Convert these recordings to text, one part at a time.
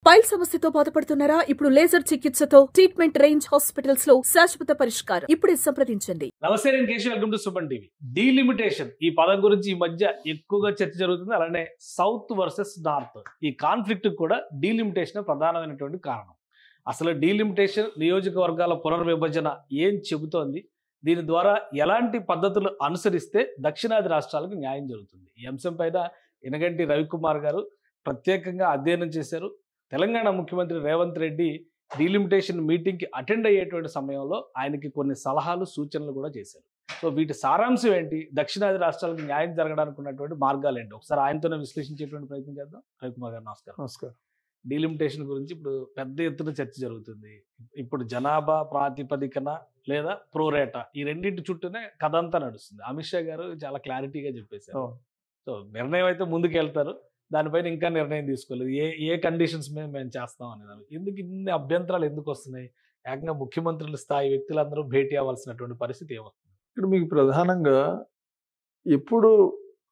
Pile సమస్యతో బాధపడుతున్నారా? ఇప్పుడు లేజర్ చికిత్సతో ట్రీట్మెంట్ రేంజ్ హాస్పిటల్స్ లో శాశ్వత పరిష్కారం. ఇప్పుడే సంప్రదించండి. నమస్తే, నేను Keshav. Welcome to Suman TV. Delimitation ఈ పదం గురించి ఈ మధ్య ఎక్కువగా చర్చ జరుగుతుంది. అలానే సౌత్ వర్సెస్ నార్త్ ఈ కాన్ఫ్లిక్ట్ కూడా డీలిమిటేషన్ ప్రధానమైనటువంటి కారణం. అసలు డీలిమిటేషన్ నియోజకవర్గాల పునర్విభజన ఏం చెబుతోంది? దీని ద్వారా ఎలాంటి పద్ధతులు అనుసరిస్తే దక్షిణాది రాష్ట్రాలకు న్యాయం జరుగుతుంది? ఈ అంశం పైన యనగంటి రవికుమార్ గారు ప్రత్యేకంగా అధ్యయనం చేశారు. తెలంగాణ ముఖ్యమంత్రి రేవంత్ రెడ్డి డీలిమిటేషన్ మీటింగ్కి అటెండ్ అయ్యేటువంటి సమయంలో ఆయనకి కొన్ని సలహాలు సూచనలు కూడా చేశారు. సో వీటి సారాంశం ఏంటి, దక్షిణాది రాష్ట్రాలకు న్యాయం జరగడానికి ఉన్నటువంటి మార్గాలు ఏంటి, ఒకసారి ఆయనతోనే విశ్లేషించేటువంటి ప్రయత్నం చేద్దాం. రవికుమార్ గారు నమస్కారం. నమస్కారం. డీలిమిటేషన్ గురించి ఇప్పుడు పెద్ద ఎత్తున చర్చ జరుగుతుంది. ఇప్పుడు జనాభా ప్రాతిపదికన లేదా ప్రోరేటా ఈ రెండింటి చుట్టూనే కథ అంతా నడుస్తుంది. అమిత్ షా గారు చాలా క్లారిటీగా చెప్పేశారు. సో నిర్ణయం అయితే ముందుకు వెళ్తారు, దానిపైన ఇంకా నిర్ణయం తీసుకోలేదు. ఏ కండిషన్స్ మీద మేము చేస్తాం అనేది. ఎందుకు ఇన్ని అభ్యంతరాలు ఎందుకు వస్తున్నాయి? ఏకంగా ముఖ్యమంత్రుల స్థాయి వ్యక్తులందరూ భేటీ అవ్వాల్సినటువంటి పరిస్థితి ఏమవుతుంది? ఇక్కడ మీకు ప్రధానంగా ఎప్పుడు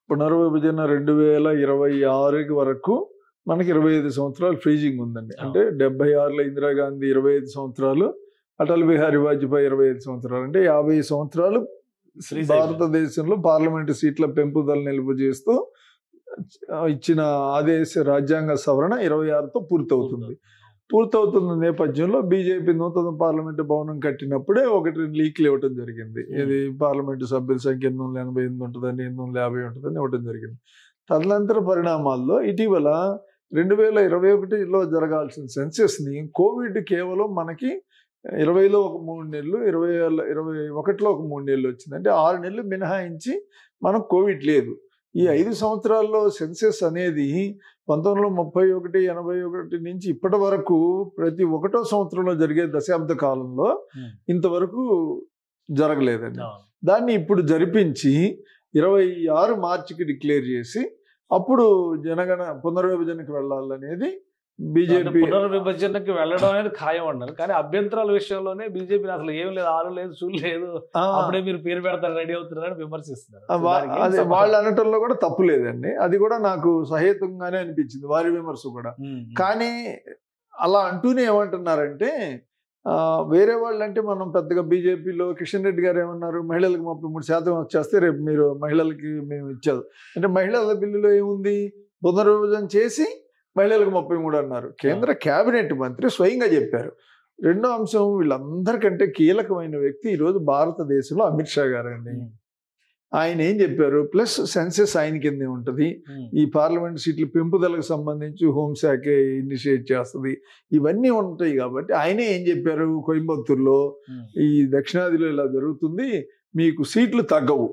పునర్విభజన 2026 వరకు మనకి 25 సంవత్సరాలు ఫ్రీజింగ్ ఉందండి. అంటే 76లో ఇందిరాగాంధీ 25 సంవత్సరాలు, అటల్ బిహారీ వాజ్పేయి 25 సంవత్సరాలు, అంటే 50 సంవత్సరాలు భారతదేశంలో పార్లమెంటు సీట్ల పెంపుదల నిలుపు చేస్తూ ఇచ్చిన రాజ్యాంగ సవరణ 26తో పూర్తవుతున్న నేపథ్యంలో బీజేపీ నూతన పార్లమెంటు భవనం కట్టినప్పుడే 1 లీక్లు ఇవ్వటం జరిగింది. ఇది పార్లమెంటు సభ్యుల సంఖ్య 888 ఉంటుందని, 850 ఉంటుందని ఇవ్వటం జరిగింది. తదనంతర పరిణామాల్లో ఇటీవల 2021లో జరగాల్సిన సెన్సెస్ని కోవిడ్ కేవలం మనకి 20లో ఒక 3 నెలలు, 2021లో ఒక 3 నెలలు వచ్చింది. అంటే 6 నెలలు మినహాయించి మనకు కోవిడ్ లేదు. ఈ 5 సంవత్సరాల్లో సెన్సెస్ అనేది 1931, 81 నుంచి ఇప్పటి వరకు ప్రతి 1వ సంవత్సరంలో జరిగే దశాబ్ద కాలంలో ఇంతవరకు జరగలేదండి. దాన్ని ఇప్పుడు జరిపించి 26 మార్చికి డిక్లేర్ చేసి అప్పుడు జనగణ పునర్విభజనకు వెళ్ళాలనేది బీజేపీ. పునర్విభజనకి వెళ్ళడం అనేది ఖాయం అన్నారు, కానీ అభ్యంతరాల విషయంలోనే బీజేపీ అసలు ఏం లేదు, ఆలు లేదు, చూలు లేదు, అప్పుడే మీరు పేరు పెడతారు, రెడీ అవుతున్నారని విమర్శిస్తున్నారు. అదే వాళ్ళు అనటంలో కూడా తప్పు లేదండి. అది కూడా నాకు సహేతుకంగానే అనిపించింది, వారి విమర్శ కూడా. కానీ అలా అంటూనే ఏమంటున్నారంటే వేరే వాళ్ళు, అంటే మనం పెద్దగా బీజేపీలో కిషన్ రెడ్డి గారు ఏమన్నారు, మహిళలకు 33% వచ్చేస్తే రేపు మీరు మహిళలకి మేము ఇచ్చేది. అంటే మహిళల బిల్లులో ఏముంది, పునర్విభజన చేసి మహిళలకు 33 అన్నారు. కేంద్ర కేబినెట్ మంత్రి స్వయంగా చెప్పారు. రెండో అంశం, వీళ్ళందరికంటే కీలకమైన వ్యక్తి ఈరోజు భారతదేశంలో అమిత్ షా గారు అండి. ఆయన ఏం చెప్పారు, ప్లస్ సెన్సెస్ ఆయన కిందే ఉంటుంది, ఈ పార్లమెంట్ సీట్ల పెంపుదలకు సంబంధించి హోంశాఖ ఇనిషియేట్ చేస్తుంది, ఇవన్నీ ఉంటాయి. కాబట్టి ఆయనే ఏం చెప్పారు, కోయంబత్తూరులో ఈ దక్షిణాదిలో ఇలా జరుగుతుంది, మీకు సీట్లు తగ్గవు,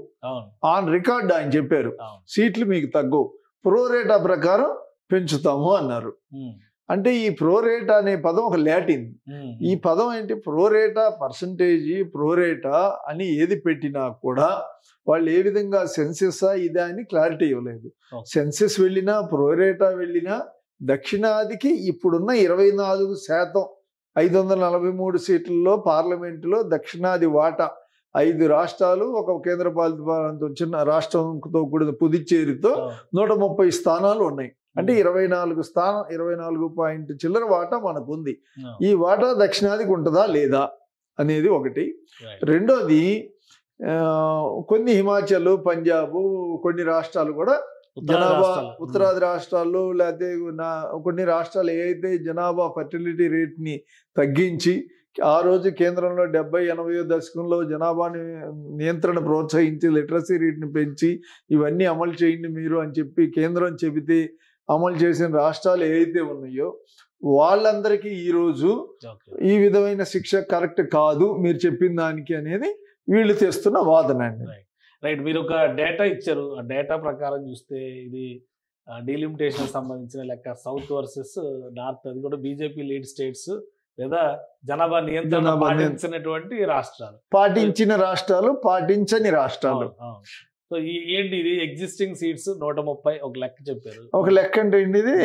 ఆన్ రికార్డ్ ఆయన చెప్పారు, సీట్లు మీకు తగ్గవు, ప్రోరేటా ప్రకారం పెంచుతాము అన్నారు. అంటే ఈ ప్రోరేటా అనే పదం ఒక లాటిన్. ఈ పదం ఏంటి, ప్రోరేటా పర్సంటేజీ, ప్రోరేటా అని ఏది పెట్టినా కూడా వాళ్ళు ఏ విధంగా సెన్సెస్సా ఇదా అని క్లారిటీ ఇవ్వలేదు. సెన్సెస్ వెళ్ళినా ప్రోరేటా వెళ్ళినా దక్షిణాదికి ఇప్పుడున్న 24% 543 సీట్లలో పార్లమెంటులో దక్షిణాది వాటా 5 రాష్ట్రాలు, ఒక కేంద్రపాలిత ప్రాంతం, చిన్న రాష్ట్రంతో కూడిన పుదుచ్చేరితో 130 స్థానాలు ఉన్నాయి. అంటే 24 పాయింట్ చిల్లర వాటా మనకు ఉంది. ఈ వాటా దక్షిణాదికి ఉంటుందా లేదా అనేది ఒకటి. రెండోది, కొన్ని హిమాచల్, పంజాబ్, కొన్ని రాష్ట్రాలు కూడా జనాభా, ఉత్తరాది రాష్ట్రాల్లో లేకపోతే కొన్ని రాష్ట్రాలు ఏవైతే జనాభా ఫర్టిలిటీ రేట్ని తగ్గించి ఆ రోజు కేంద్రంలో 70-80 దశకంలో జనాభాని నియంత్రణ ప్రోత్సహించి లిటరసీ రేట్ని పెంచి ఇవన్నీ అమలు చేయండి మీరు అని చెప్పి కేంద్రం చెబితే అమలు చేసిన రాష్ట్రాలు ఏవైతే ఉన్నాయో వాళ్ళందరికీ ఈరోజు ఈ విధమైన శిక్ష కరెక్ట్ కాదు మీరు చెప్పిన దానికి అనేది వీళ్ళు తెస్తున్న వాదన అండి. రైట్, మీరు ఒక డేటా ఇచ్చారు. ఆ డేటా ప్రకారం చూస్తే ఇది డీలిమిటేషన్ సంబంధించిన లెక్క, సౌత్ వర్సెస్ నార్త్, అది కూడా బీజేపీ లీడ్ స్టేట్స్ లేదా జనాభా నియంత్రణ పాటించినటువంటి రాష్ట్రాలు, పాటించిన రాష్ట్రాలు, పాటించని రాష్ట్రాలు. సో ఏంటి ఇది, ఎగ్జిస్టింగ్ సీట్స్ 130 ఒక లెక్క చెప్పారు. ఒక లెక్క అంటే ఇది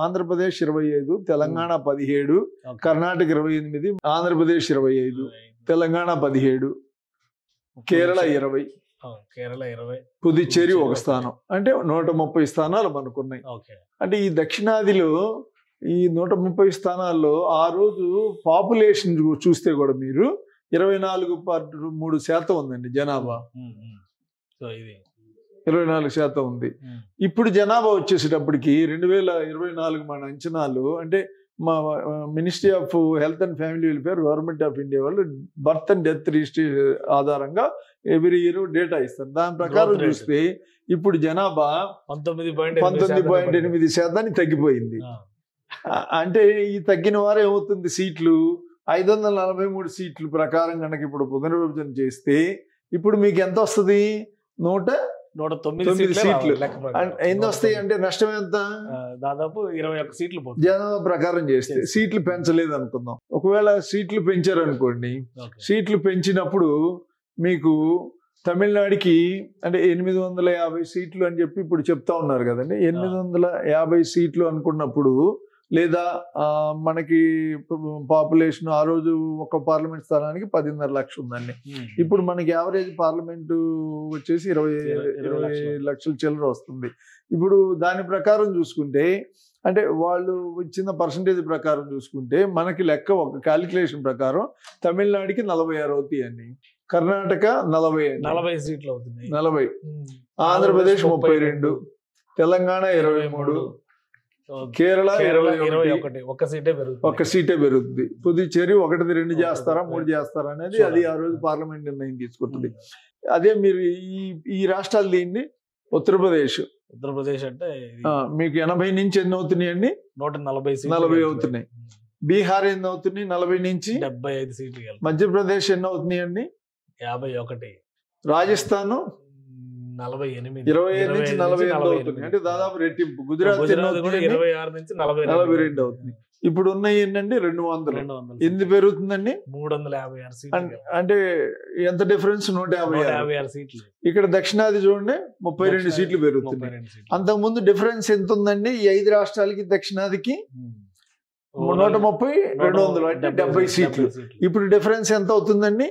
ఆంధ్రప్రదేశ్ 25, తెలంగాణ 17, కర్ణాటక 28, ఆంధ్రప్రదేశ్ 25, తెలంగాణ 17, కేరళ 20, కేరళ 20, పుదుచ్చేరి 1 స్థానం, అంటే 130 స్థానాలు మనకున్నాయి. అంటే ఈ దక్షిణాదిలో ఈ 130 స్థానాల్లో ఆ రోజు పాపులేషన్ చూస్తే కూడా మీరు 24.3% ఉందండి జనాభా. 24% ఉంది. ఇప్పుడు జనాభా వచ్చేసేటప్పటికి 2024 మన అంచనాలు అంటే మా ministry of health and family welfare government of India వాళ్ళు బర్త్ అండ్ డెత్ రిజిస్ట్రీ ఆధారంగా ఎవ్రీ ఇయర్ డేటా ఇస్తారు. దాని ప్రకారం చూస్తే ఇప్పుడు జనాభా 19.8% తగ్గిపోయింది. అంటే ఈ తగ్గిన వారు ఏమవుతుంది, సీట్లు 543 సీట్లు ప్రకారం కనుక ఇప్పుడు పునర్విభజన చేస్తే ఇప్పుడు మీకు ఎంత వస్తుంది, 109 సీట్లు. ఎన్ని వస్తాయి అంటే నష్టం ఎంత, దాదాపు 21 సీట్లు. జనాభా ప్రకారం చేస్తే సీట్లు పెంచలేదు అనుకుందాం. ఒకవేళ సీట్లు పెంచారు అనుకోండి, సీట్లు పెంచినప్పుడు మీకు తమిళనాడుకి అంటే 850 సీట్లు అని చెప్పి ఇప్పుడు చెప్తా ఉన్నారు కదండి. 850 సీట్లు అనుకున్నప్పుడు లేదా మనకి పాపులేషన్ ఆ రోజు ఒక పార్లమెంట్ స్థానానికి 10.5 లక్షలు ఉందండి. ఇప్పుడు మనకి యావరేజ్ పార్లమెంటు వచ్చేసి 20 లక్షల చిల్లర వస్తుంది. ఇప్పుడు దాని ప్రకారం చూసుకుంటే అంటే వాళ్ళు ఇచ్చిన పర్సంటేజ్ ప్రకారం చూసుకుంటే మనకి లెక్క ఒక క్యాలిక్యులేషన్ ప్రకారం తమిళనాడుకి 46 అవుతాయండి, కర్ణాటక 40 సీట్లు అవుతుంది, 40, ఆంధ్రప్రదేశ్ 32, తెలంగాణ 23, కేరళ 21, ఒక్క సీటే పెరుగుతుంది. పుదుచ్చేరి 1, 2 చేస్తారా 3 చేస్తారా అనేది అది ఆ రోజు పార్లమెంట్ నిర్ణయం తీసుకుంటుంది. అదే మీరు ఈ రాష్ట్రాలు దీన్ని ఉత్తరప్రదేశ్ అంటే మీకు 80 నుంచి ఎన్ని అవుతున్నాయండి, 140 అవుతున్నాయి. బీహార్ ఎన్ని అవుతున్నాయి, 40 నుంచి 75 సీట్లు. మధ్యప్రదేశ్ ఎన్ని అవుతున్నాయండి, 51. రాజస్థాన్ 48, 25 నుంచి 48 అవుతుంది, అంటే దాదాపు రెట్టింపు. గుజరాత్ 26 నుంచి 42 అవుతుంది. ఇప్పుడు ఉన్నాయి ఏంటంటే 200. ఎందుకు పెరుగుతుందండి, 356 సీట్లు. అంటే ఎంత డిఫరెన్స్, 156 సీట్లు. ఇక్కడ దక్షిణాది చూడండి 32 సీట్లు పెరుగుతుంది. అంతకుముందు డిఫరెన్స్ ఎంత ఉందండి, ఈ 5 రాష్ట్రాలకి దక్షిణాదికి 130, 200 అంటే 70 సీట్లు. ఇప్పుడు డిఫరెన్స్ ఎంత అవుతుందండి,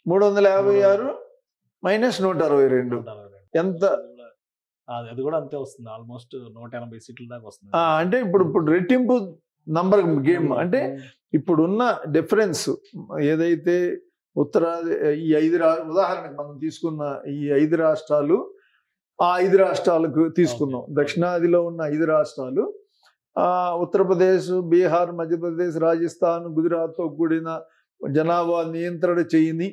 356 మైనస్ 162. ఎంత, అది కూడా అంతే వస్తుంది, ఆల్మోస్ట్ 180 సీట్ల దాకా వస్తుంది. అంటే ఇప్పుడు రెట్టింపు నంబర్ గేమ్. అంటే ఇప్పుడున్న డిఫరెన్స్ ఏదైతే ఈ 5 ఉదాహరణకు మనం తీసుకున్న ఈ 5 రాష్ట్రాలు, ఆ 5 రాష్ట్రాలకు తీసుకున్నాం. దక్షిణాదిలో ఉన్న 5 రాష్ట్రాలు ఉత్తరప్రదేశ్, బీహార్, మధ్యప్రదేశ్, రాజస్థాన్, గుజరాత్తో కూడిన జనాభా నియంత్రణ చేయని,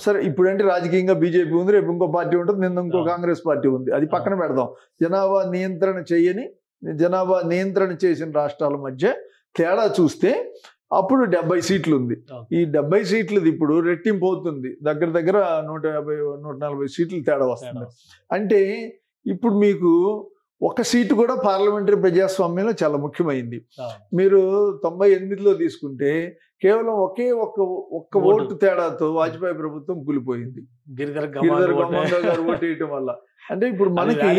సరే ఇప్పుడంటే రాజకీయంగా బీజేపీ ఉంది, రేపు ఇంకో పార్టీ ఉంటుంది, నిన్న ఇంకో కాంగ్రెస్ పార్టీ ఉంది, అది పక్కన పెడదాం. జనాభా నియంత్రణ చేసిన రాష్ట్రాల మధ్య తేడా చూస్తే అప్పుడు 70 సీట్లు ఉంది. ఈ 70 సీట్లది ఇప్పుడు రెట్టింపు అవుతుంది, దగ్గర 150, 140 సీట్లు తేడా వస్తుంది. అంటే ఇప్పుడు మీకు ఒక సీటు కూడా పార్లమెంటరీ ప్రజాస్వామ్యంలో చాలా ముఖ్యమైంది. మీరు 98లో తీసుకుంటే కేవలం ఒక్క ఓటు తేడాతో వాజ్పేయి ప్రభుత్వం కూలిపోయింది, గిరిధర్ గమాంగల్ గారు ఓటు వేయటం వల్ల. అంటే ఇప్పుడు మనకి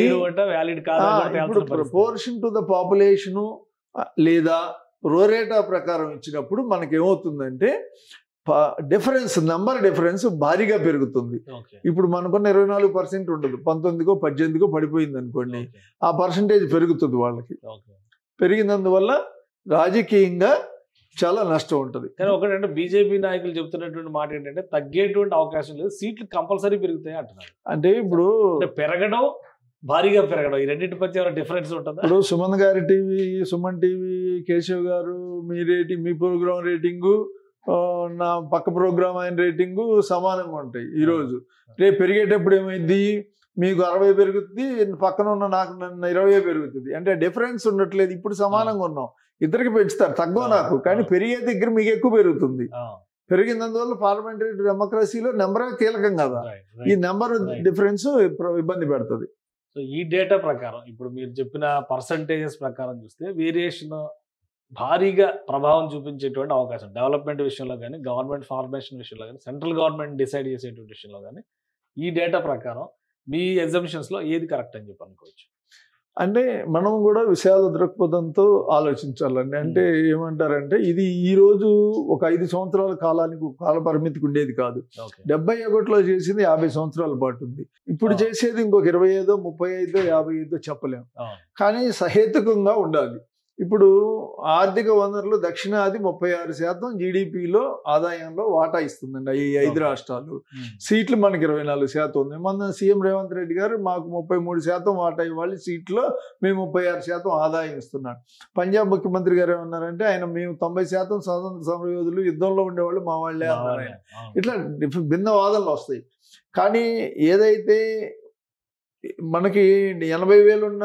ఇప్పుడు ప్రపోర్షన్ టు ద పాపులేషన్ లేదా రోరేటా ప్రకారం ఇచ్చినప్పుడు మనకి ఏమవుతుందంటే నంబర్ డిఫరెన్స్ భారీగా పెరుగుతుంది. ఇప్పుడు మనకున్న 24% ఉండదు, 19కో 18కో పడిపోయింది అనుకోండి, ఆ పర్సంటేజ్ పెరుగుతుంది వాళ్ళకి. పెరిగినందువల్ల రాజకీయంగా చాలా నష్టం ఉంటుంది. కానీ ఒకటంటే బీజేపీ నాయకులు చెప్తున్నటువంటి మాట ఏంటంటే తగ్గేటువంటి అవకాశం లేదు, సీట్లు కంపల్సరీ పెరుగుతాయి అంటున్నారు. అంటే ఇప్పుడు పెరగడం, భారీగా పెరగడం, ఈ రెండింటి మధ్య డిఫరెన్స్ ఉంటుంది. ఇప్పుడు సుమన్ టీవీ కేశవ్ గారు మీ ప్రోగ్రామ్ రేటింగు, నా పక్క ప్రోగ్రామ్ అయిన రేటింగు సమానంగా ఉంటాయి. ఈరోజు రేపు పెరిగేటప్పుడు ఏమైంది, మీకు 60 పెరుగుతుంది, పక్కన ఉన్న నాకు 20 పెరుగుతుంది. అంటే డిఫరెన్స్ ఉండట్లేదు. ఇప్పుడు సమానంగా ఉన్నాం, ఇద్దరికి పెంచుతారు, తగ్గో నాకు, కానీ పెరిగే దగ్గర మీకు ఎక్కువ పెరుగుతుంది. పెరిగినందువల్ల పార్లమెంటరీ డెమోక్రసీలో నెంబర్ కీలకం కదా, ఈ నెంబర్ డిఫరెన్స్ ఇబ్బంది పెడుతుంది. సో ఈ డేటా ప్రకారం ఇప్పుడు మీరు చెప్పిన పర్సంటేజెస్ ప్రకారం చూస్తే వేరియేషన్ భారీగా ప్రభావం చూపించేటువంటి అవకాశం, డెవలప్మెంట్ విషయంలో కానీ, గవర్నమెంట్ ఫార్మేషన్ విషయంలో కానీ, సెంట్రల్ గవర్నమెంట్ డిసైడ్ చేసేటువంటి విషయంలో కానీ, ఈ డేటా ప్రకారం మీ ఎగ్జామిషన్స్లో ఏది కరెక్ట్ అని చెప్పి అనుకోవచ్చు? అంటే మనం కూడా విశాల దృక్పథంతో ఆలోచించాలండి. అంటే ఏమంటారంటే ఇది ఈరోజు ఒక 5 సంవత్సరాల కాల పరిమితికి ఉండేది కాదు. 71లో చేసింది 50 సంవత్సరాల పాటు ఉంది. ఇప్పుడు చేసేది ఇంకొక 25, 35, 55 చెప్పలేము. కానీ సహేతుకంగా ఉండాలి. ఇప్పుడు ఆర్థిక వనరులు దక్షిణాది 36% జీడిపిలో ఆదాయంలో వాటా ఇస్తుందండి ఈ 5 రాష్ట్రాలు. సీట్లు మనకి 24% ఉంది. మన సీఎం రేవంత్ రెడ్డి గారు మాకు 33% వాటా ఇవ్వాలి, సీట్లో మేము 36% ఆదాయం ఇస్తున్నాం. పంజాబ్ ముఖ్యమంత్రి గారు ఏమన్నారంటే ఆయన మేము 90% స్వాతంత్ర సమరయోధులు, యుద్ధంలో ఉండేవాళ్ళు మా వాళ్ళే అన్నారు ఆయన. ఇట్లా భిన్న వాదనలు వస్తాయి. కానీ ఏదైతే మనకి 80,000 ఉన్న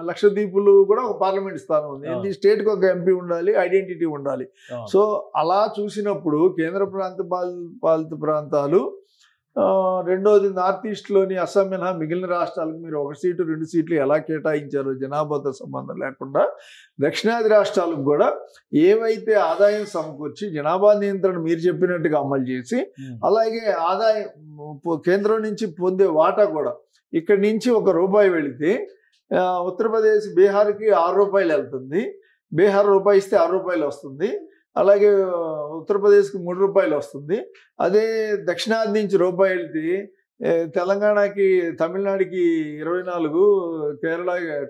లక్షద్వీపులు కూడా ఒక పార్లమెంట్ స్థానం ఉంది. ఏంటి, స్టేట్కి ఒక ఎంపీ ఉండాలి, ఐడెంటిటీ ఉండాలి. సో అలా చూసినప్పుడు కేంద్ర పాలిత ప్రాంతాలు, రెండోది నార్త్ ఈస్ట్లోని అస్సాం మినహా మిగిలిన రాష్ట్రాలకు మీరు 1 సీటు 2 సీట్లు ఎలా కేటాయించారో జనాభాతో సంబంధం లేకుండా దక్షిణాది రాష్ట్రాలకు కూడా ఏవైతే ఆదాయం సమకూర్చి జనాభా నియంత్రణ మీరు చెప్పినట్టుగా అమలు చేసి, అలాగే ఆదాయం కేంద్రం నుంచి పొందే వాటా కూడా ఇక్కడి నుంచి ₹1 వెళితే ఉత్తరప్రదేశ్ బీహార్కి ₹6 వెళ్తుంది, బీహార్ రూపాయి ఇస్తే ₹6 వస్తుంది, అలాగే ఉత్తరప్రదేశ్కి ₹3 వస్తుంది. అదే దక్షిణాది నుంచి ₹1 వెళ్తే తెలంగాణకి, తమిళనాడుకి 24,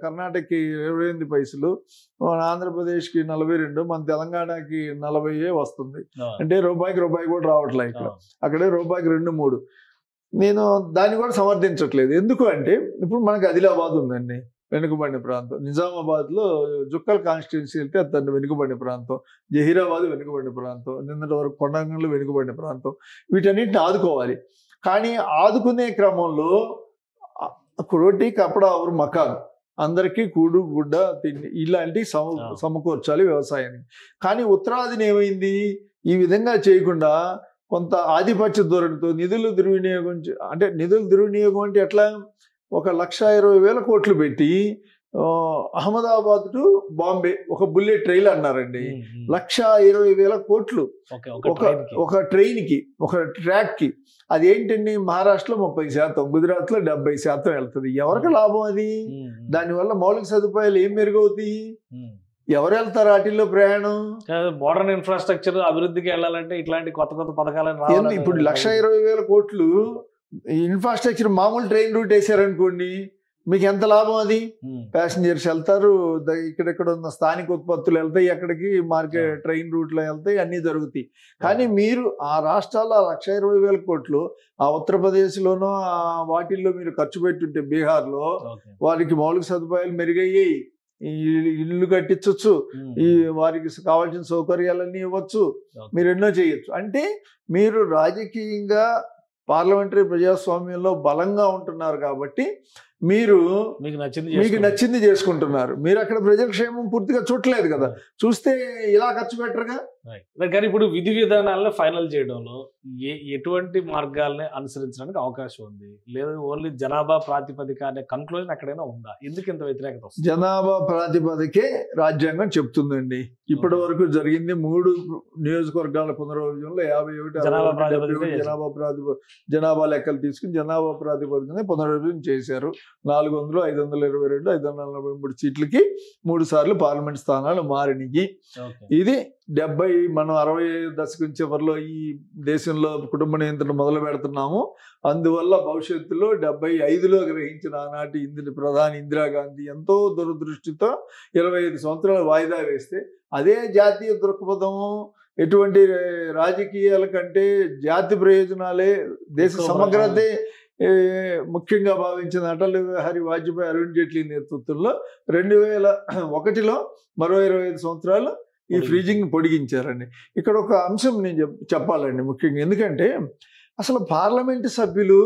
కర్ణాటకకి 28 పైసలు, మన ఆంధ్రప్రదేశ్కి 42, మన తెలంగాణకి 40 వస్తుంది. అంటే ₹1 కూడా రావట్లే ఇక్కడ. అక్కడే ₹2కి 2, 3. నేను దాన్ని కూడా సమర్థించట్లేదు. ఎందుకు అంటే ఇప్పుడు మనకి ఆదిలాబాద్ ఉందండి, వెనుకబడిన ప్రాంతం. నిజామాబాద్లో జుక్కల్ కాన్స్టిట్యున్సీ వెళ్తే అది వెనుకబడిన ప్రాంతం. జహీరాబాద్ వెనుకబడిన ప్రాంతం. నిన్నటి వరకు కొండంగల్లో వెనుకబడిన ప్రాంతం. వీటన్నిటిని ఆదుకోవాలి. కానీ ఆదుకునే క్రమంలో రోటీ, కపడా, ఔర్ మకాన్, అందరికీ కూడు గుడ్డ తిండి ఇలాంటివి సమకూర్చాలి వ్యవసాయానికి. కానీ ఉత్తరాదిని ఏమైంది, ఈ విధంగా చేయకుండా కొంత ఆధిపత్య ధోరణితో నిధులు దుర్వినియోగం అంటే ఎట్లా, 1,20,000 కోట్లు పెట్టి అహ్మదాబాద్ టు బాంబే ఒక బుల్లెట్ రైలు అన్నారండి. 1,20,000 కోట్లు ఒక ట్రైన్కి, ఒక ట్రాక్కి. అదేంటండి, మహారాష్ట్రలో 30%, గుజరాత్లో 70% వెళ్తుంది. ఎవరికి లాభం అది? దానివల్ల మౌలిక సదుపాయాలు ఏం మెరుగవుతాయి? ఎవరు వెళ్తారు వాటిల్లో ప్రయాణం? మోడర్న్ ఇన్ఫ్రాస్ట్రక్చర్ అభివృద్ధికి వెళ్ళాలంటే ఇట్లాంటి కొత్త కొత్త పథకాలను ఇప్పుడు 1,20,000 కోట్లు ఇన్ఫ్రాస్ట్రక్చర్ మామూలు ట్రైన్ రూట్ వేసారనుకోండి, మీకు ఎంత లాభం? అది ప్యాసింజర్స్ వెళ్తారు, ఇక్కడెక్కడ ఉన్న స్థానిక ఉత్పత్తులు వెళ్తాయి, ఎక్కడికి మార్కెట్ ట్రైన్ రూట్లో వెళ్తాయి, అన్నీ జరుగుతాయి. కానీ మీరు ఆ రాష్ట్రాల్లో 1,20,000 కోట్లు ఆ ఉత్తరప్రదేశ్లోనో వాటిల్లో మీరు ఖర్చు పెట్టుంటే, బీహార్లో వారికి మౌలిక సదుపాయాలు మెరుగయ్యాయి, ఇల్లు కట్టించవచ్చు, ఈ వారికి కావాల్సిన సౌకర్యాలన్నీ ఇవ్వచ్చు, మీరు ఎన్నో చేయొచ్చు. అంటే మీరు రాజకీయంగా పార్లమెంటరీ ప్రజాస్వామ్యంలో బలంగా ఉంటున్నారు కాబట్టి మీకు నచ్చింది చేసుకుంటున్నారు. మీరు అక్కడ ప్రజల క్షేమం పూర్తిగా చూడలేదు కదా, చూస్తే ఇలా ఖర్చు పెట్టరుగా. కానీ ఇప్పుడు విధి విధానాలను ఫైనల్ చేయడంలో ఎటువంటి మార్గాల్ని అనుసరించడానికి అవకాశం ఉంది, లేదా ఓన్లీ జనాభా ప్రాతిపదిక అనే కన్క్లూజన్ ఎక్కడైనా ఉందా? ఎందుకు ఇంత వ్యతిరేకత వస్తుంది? జనాభా ప్రాతిపదికే రాజ్యాంగం చెప్తుందండి. ఇప్పటి వరకు జరిగింది 3 నియోజకవర్గాల పునర్విభజనలో 51 జనాభా లెక్కలు తీసుకుని జనాభా ప్రాతిపదికనే పునర్విభజన చేశారు. 400, 522, 543 సీట్లకి 3 సార్లు పార్లమెంట్ స్థానాలు మారినాయి. ఇది 70 మనం 60 దశకం చివరిలో ఈ దేశంలో కుటుంబ నియంత్రణ మొదలు పెడుతున్నాము. అందువల్ల భవిష్యత్తులో 75లో గ్రహించిన ఆనాటి ప్రధాని ఇందిరాగాంధీ ఎంతో దురదృష్టితో 25 సంవత్సరాలు వాయిదా వేస్తే, అదే జాతీయ దృక్పథము, ఎటువంటి రాజకీయాల కంటే జాతి ప్రయోజనాలే, దేశ సమగ్రతే ముఖ్యంగా భావించిన అటల్ బిహారీ వాజ్పేయి, అరుణ్ జైట్లీ నేతృత్వంలో 2001లో మరో 25 సంవత్సరాలు ఈ ఫ్రీజింగ్ పొడిగించారండి. ఇక్కడ ఒక అంశం నేను చెప్పాలండి ముఖ్యంగా, ఎందుకంటే అసలు పార్లమెంటు సభ్యులు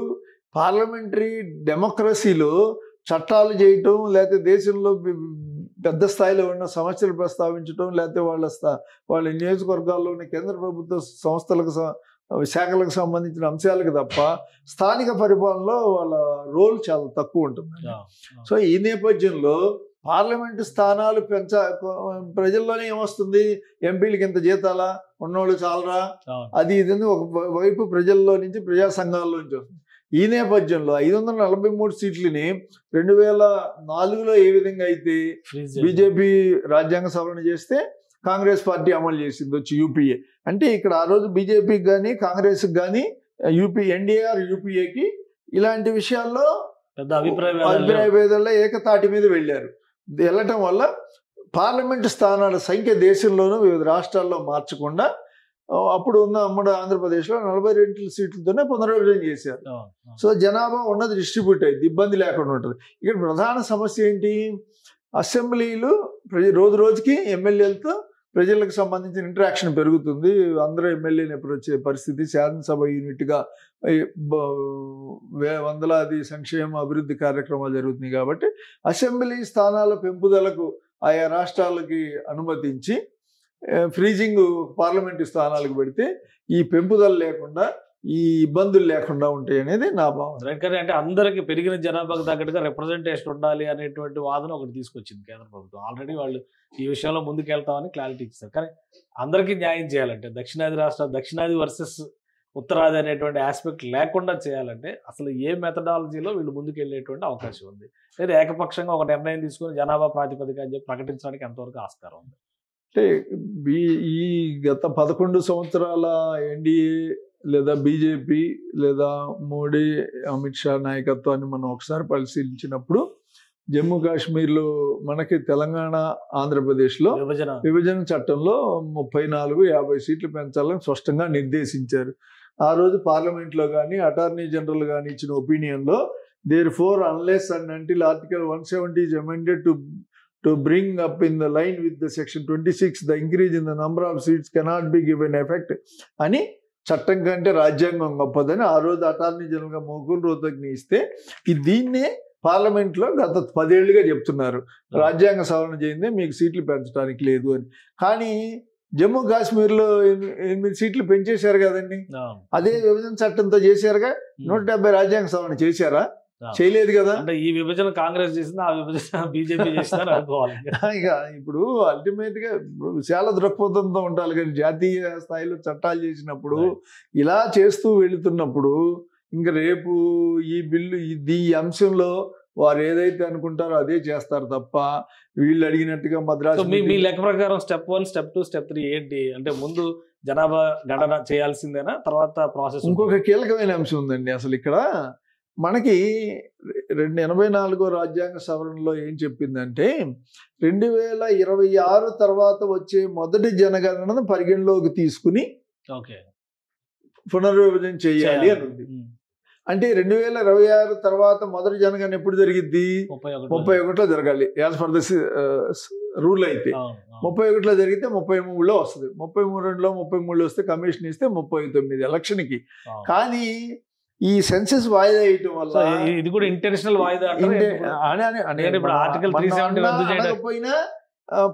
పార్లమెంటరీ డెమోక్రసీలో చట్టాలు చేయటం, లేకపోతే దేశంలో పెద్ద స్థాయిలో ఉన్న సమస్యలు ప్రస్తావించడం, లేకపోతే వాళ్ళ నియోజకవర్గాల్లో ఉన్న కేంద్ర ప్రభుత్వ సంస్థలకు శాఖలకు సంబంధించిన అంశాలకు తప్ప స్థానిక పరిపాలనలో వాళ్ళ రోల్ చాలా తక్కువ ఉంటుంది. సో ఈ నేపథ్యంలో పార్లమెంటు స్థానాలు ప్రజల్లోనే ఏమొస్తుంది, ఎంపీలకి ఇంత జీతాలా, ఉన్నోళ్ళు చాలరా, అది ఇది ఒక వైపు ప్రజల్లో నుంచి, ప్రజా సంఘాల్లో నుంచి వస్తుంది. ఈ నేపథ్యంలో 543 సీట్లని 2004లో ఏ విధంగా అయితే బీజేపీ రాజ్యాంగ సవరణ చేస్తే కాంగ్రెస్ పార్టీ అమలు చేసింది వచ్చి యూపీఏ, అంటే ఇక్కడ ఆ రోజు బీజేపీకి కానీ కాంగ్రెస్కి కానీ ఎన్డీఏ యూపీఏకి ఇలాంటి విషయాల్లో అభిప్రాయ భేదాల్లో ఏకతాటి మీద వెళ్ళారు. వెళ్ళటం వల్ల పార్లమెంటు స్థానాల సంఖ్య దేశంలోనూ వివిధ రాష్ట్రాల్లో మార్చకుండా అప్పుడు ఉన్న ఉమ్మడి ఆంధ్రప్రదేశ్లో 42 సీట్లతోనే పునర్విభజన చేశారు. సో జనాభా ఉన్నది డిస్ట్రిబ్యూట్ అయింది, ఇబ్బంది లేకుండా ఉంటుంది. ఇక్కడ ప్రధాన సమస్య ఏంటి? అసెంబ్లీలు రోజు రోజుకి ఎమ్మెల్యేలతో ప్రజలకు సంబంధించిన ఇంటరాక్షన్ పెరుగుతుంది. అందరూ ఎమ్మెల్యేని ఎప్పుడు వచ్చే పరిస్థితి, శాసనసభ యూనిట్గా వందలాది సంక్షేమ అభివృద్ధి కార్యక్రమాలు జరుగుతున్నాయి. కాబట్టి అసెంబ్లీ స్థానాల పెంపుదలకు ఆయా రాష్ట్రాలకి అనుమతించి ఫ్రీజింగ్ పార్లమెంటు స్థానాలకు పెడితే ఈ పెంపుదల లేకుండా, ఈ ఇబ్బందులు లేకుండా ఉంటాయి అనేది నా భావన. అంటే అందరికి పెరిగిన జనాభాకు తగ్గట్టుగా రిప్రజెంటేషన్ ఉండాలి అనేటువంటి వాదన ఒకటి తీసుకొచ్చింది కేంద్ర ప్రభుత్వం. ఆల్రెడీ వాళ్ళు ఈ విషయంలో ముందుకెళ్తామని క్లారిటీ ఇస్తారు. కానీ అందరికీ న్యాయం చేయాలంటే దక్షిణాది వర్సెస్ ఉత్తరాది అనేటువంటి ఆస్పెక్ట్ లేకుండా చేయాలంటే అసలు ఏ మెథడాలజీలో వీళ్ళు ముందుకెళ్ళేటువంటి అవకాశం ఉంది? లేదా ఏకపక్షంగా ఒక నిర్ణయం తీసుకుని జనాభా ప్రాతిపదిక అని చెప్పి ప్రకటించడానికి ఎంతవరకు ఆస్కారం ఉంది? అంటే ఈ గత 11 సంవత్సరాల ఎన్డీఏ లేదా బీజేపీ లేదా మోడీ అమిత్ షా నాయకత్వాన్ని మనం ఒకసారి పరిశీలించినప్పుడు జమ్మూ కాశ్మీర్లో మనకి తెలంగాణ ఆంధ్రప్రదేశ్లో విభజన చట్టంలో 34-50 సీట్లు పెంచాలని స్పష్టంగా నిర్దేశించారు. ఆ రోజు పార్లమెంట్లో కానీ అటార్నీ జనరల్ కానీ ఇచ్చిన ఒపీనియన్లో therefore unless and until Article 170 is amended to bring up in the line with the Section 26 the increase in the number of seats cannot be given effect అని చట్టం కంటే రాజ్యాంగం గొప్పదని ఆ రోజు అటార్నీ జనరల్గా మోకుల్ రోహ్తగ్ని ఇస్తే దీన్నే పార్లమెంట్లో గత 10 ఏళ్లుగా చెప్తున్నారు, రాజ్యాంగ సవరణ చేయండి, మీకు సీట్లు పెంచడానికి లేదు అని. కానీ జమ్మూ కాశ్మీర్లో 8 సీట్లు పెంచేశారు కదండి, అదే విభజన చట్టంతో చేశారుగా. 170 రాజ్యాంగ సవరణ చేశారా? చేయలేదు కదా. అంటే ఈ విభజన కాంగ్రెస్ చేసింది, ఆ విభజన బీజేపీ చేసిందని అనుకోవాలి. ఇక ఇప్పుడు అల్టిమేట్ గా విశాల దృక్పథంతో ఉండాలి. కానీ జాతీయ స్థాయిలో చట్టాలు చేసినప్పుడు ఇలా చేస్తూ వెళుతున్నప్పుడు ఇంకా రేపు ఈ బిల్లు ఈ అంశంలో వారు ఏదైతే అనుకుంటారో అదే చేస్తారు తప్ప వీళ్ళు అడిగినట్టుగా మద్రాసు. మీ లెక్క ప్రకారం స్టెప్ 1, స్టెప్ 2, స్టెప్ 3 ఏంటి? అంటే ముందు జనాభా గణన చేయాల్సిందేనా, తర్వాత ప్రాసెస్? ఇంకొక కీలకమైన అంశం ఉందండి. అసలు ఇక్కడ మనకి 284వ రాజ్యాంగ సవరణలో ఏం చెప్పిందంటే 2026 తర్వాత వచ్చే మొదటి జనగణనను పరిగణలోకి తీసుకుని పునర్విభజన చేయాలి అని ఉంది. అంటే 2026 తర్వాత మొదటి జనగణన ఎప్పుడు జరిగిద్ది? 31లో జరగాలి యాజ్ ఫర్ ద రూల్. అయితే 31లో జరిగితే 33లో వస్తుంది. 33లో 33లో వస్తే కమిషన్ ఇస్తే 39 ఎలక్షన్కి. కానీ ఈ సెన్సెస్ వాయిదా వేయటం వల్ల ఇది కూడా ఇంటర్నేషనల్ వాయిదా పోయిన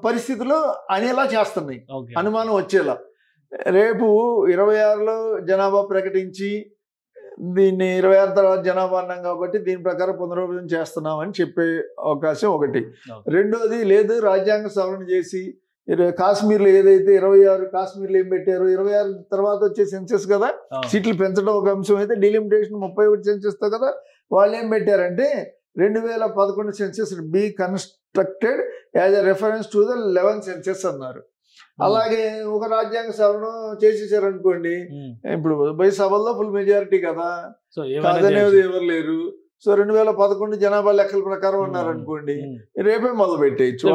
పరిస్థితులు అనేలా చేస్తున్నాయి, అనుమానం వచ్చేలా. రేపు 26లో జనాభా ప్రకటించి దీన్ని 26 తర్వాత జనాభా అన్నాం కాబట్టి దీని ప్రకారం పునర్విభజన చేస్తున్నామని చెప్పే అవకాశం ఒకటి. రెండోది లేదు, రాజ్యాంగ సవరణ చేసి కాశ్మీర్లో ఏదైతే 26 కాశ్మీర్లో ఏం పెట్టారు, 26 తర్వాత వచ్చే సెన్సెస్ కదా, సీట్లు పెంచడం ఒక అంశం అయితే డిలిమిటేషన్ 31 సెన్సెస్తో కదా. వాళ్ళు ఏం పెట్టారంటే 2011 census be constructed as a reference to the 11th census అన్నారు. అలాగే ఒక రాజ్యాంగ సవరణ చేసేసారు అనుకోండి, ఇప్పుడు బై సభల్లో ఫుల్ మెజారిటీ కదా, కాదనేది ఎవరు లేరు. సో 2011 జనాభా లెక్కల ప్రకారం ఉన్నారు అనుకోండి, రేపే మొదలు పెట్టేయచ్చు.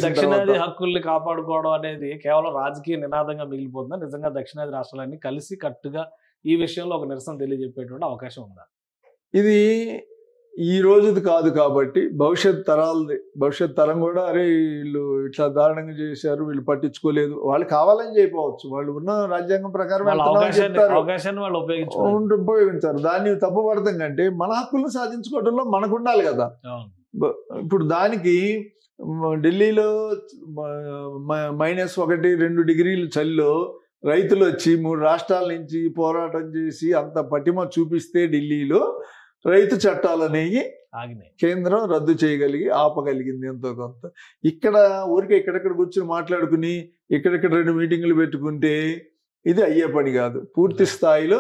దక్షిణాది హక్కుల్ని కాపాడుకోవడం అనేది కేవలం రాజకీయ నినాదంగా మిగిలిపోతుందా? నిజంగా దక్షిణాది రాష్ట్రాలన్నీ కలిసి కట్టుగా ఈ విషయంలో ఒక నిరసన తెలియజెప్పేటువంటి అవకాశం ఉందా? ఇది ఈ రోజుది కాదు కాబట్టి భవిష్యత్ తరం కూడా అరే వీళ్ళు ఇట్లా దారుణంగా చేశారు, వీళ్ళు పట్టించుకోలేదు, వాళ్ళు కావాలని చేయకపోవచ్చు, వాళ్ళు ఉన్న రాజ్యాంగం ప్రకారం ఉపయోగించారు. దాన్ని తప్పుపడతాం కంటే మన హక్కులను సాధించుకోవడంలో మనకు ఉండాలి కదా. ఇప్పుడు దానికి ఢిల్లీలో -1-2 డిగ్రీలు చలిలో రైతులు వచ్చి 3 రాష్ట్రాల నుంచి పోరాటం చేసి అంత పటిమ చూపిస్తే ఢిల్లీలో రైతు చట్టాలనేవి కేంద్రం రద్దు చేయగలిగి ఆపగలిగింది ఎంతో కొంత. ఇక్కడ ఊరికే ఎక్కడెక్కడ కూర్చొని మాట్లాడుకుని ఎక్కడెక్కడ 2 మీటింగులు పెట్టుకుంటే ఇది అయ్యే పని కాదు. పూర్తి స్థాయిలో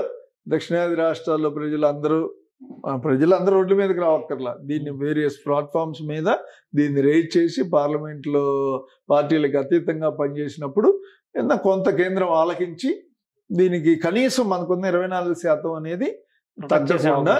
దక్షిణాది రాష్ట్రాల్లో ప్రజలందరూ రోడ్ల మీదకి రావక్కర్లా, దీన్ని వేరియస్ ప్లాట్ఫామ్స్ మీద దీన్ని రైజ్ చేసి పార్లమెంట్లో పార్టీలకు అతీతంగా పనిచేసినప్పుడు కొంత కేంద్రం ఆలకించి దీనికి కనీసం మనకున్న 24% అనేది తగ్గకుండా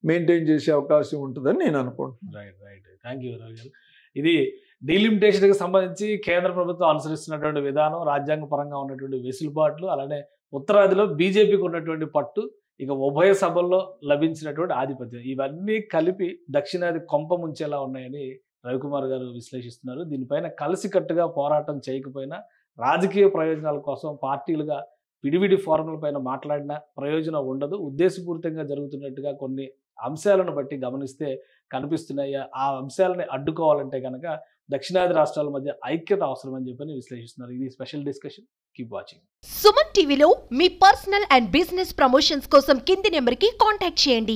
మెయింటైన్ చేసే అవకాశం ఉంటుందని నేను అనుకుంటున్నాను. రైట్. థ్యాంక్ యూ రవి గారు. ఇది డీలిమిటేషన్కి సంబంధించి కేంద్ర ప్రభుత్వం అనుసరిస్తున్నటువంటి విధానం, రాజ్యాంగ పరంగా ఉన్నటువంటి వెసులుబాట్లు, అలానే ఉత్తరాదిలో బీజేపీకి ఉన్నటువంటి పట్టు, ఇక ఉభయ సభల్లో లభించినటువంటి ఆధిపత్యం, ఇవన్నీ కలిపి దక్షిణాది కొంప ముంచేలా ఉన్నాయని రవికుమార్ గారు విశ్లేషిస్తున్నారు. దీనిపైన కలిసికట్టుగా పోరాటం చేయకపోయినా రాజకీయ ప్రయోజనాల కోసం పార్టీలుగా విడివిడి ఫోరంల పైన మాట్లాడినా ప్రయోజనం ఉండదు. ఉద్దేశపూరితంగా జరుగుతున్నట్టుగా కొన్ని అంశాలను బట్టి గమనిస్తే కనిపిస్తున్నాయి. ఆ అంశాలని అడ్డుకోవాలంటే కనుక దక్షిణాది రాష్ట్రాల మధ్య ఐక్యత అవసరమని చెప్పని విశ్లేషిస్తున్నారు. ఇది special discussion. Keep watching. Suman టీవీలో మీ పర్సనల్ అండ్ బిజినెస్ ప్రమోషన్స్ కోసం కింది నెంబర్కి కాంటాక్ట్ చేయండి.